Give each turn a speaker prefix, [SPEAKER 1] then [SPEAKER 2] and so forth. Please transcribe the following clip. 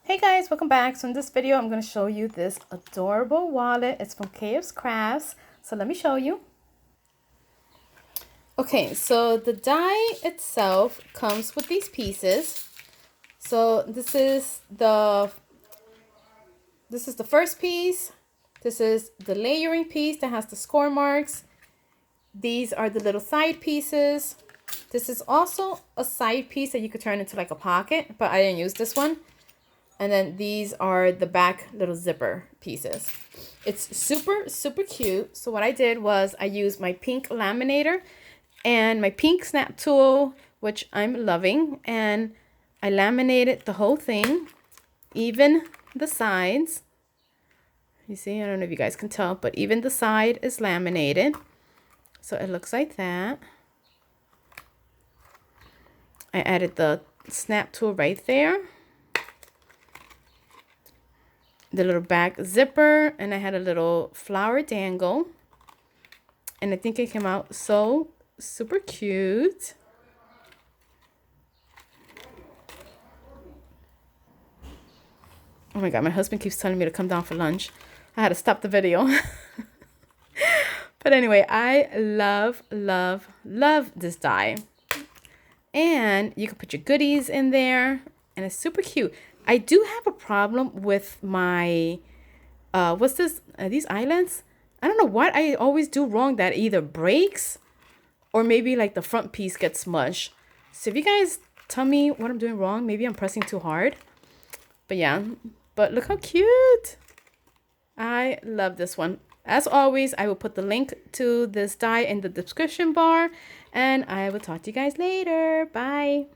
[SPEAKER 1] Hey guys, welcome back. So in this video, I'm going to show you this adorable wallet. It's from KSCRAFTS. So let me show you. Okay, so the die itself comes with these pieces. So this is the first piece. This is the layering piece that has the score marks. These are the little side pieces. This is also a side piece that you could turn into like a pocket, but I didn't use this one. And then these are the back little zipper pieces. It's super, super cute. So what I did was I used my pink laminator and my pink snap tool, which I'm loving. And I laminated the whole thing, even the sides. You see, I don't know if you guys can tell, but even the side is laminated. So it looks like that. I added the snap tool right there. The little back zipper, and I had a little flower dangle, and I think it came out so super cute. Oh my god, my husband keeps telling me to come down for lunch. I had to stop the video. But anyway, I love this die, and you can put your goodies in there, and it's super cute. I do have a problem with my, what's this? These islands? I don't know what I always do wrong that either breaks or maybe like the front piece gets smushed. So if you guys tell me what I'm doing wrong, maybe I'm pressing too hard. But yeah, but look how cute. I love this one. As always, I will put the link to this die in the description bar, and I will talk to you guys later. Bye.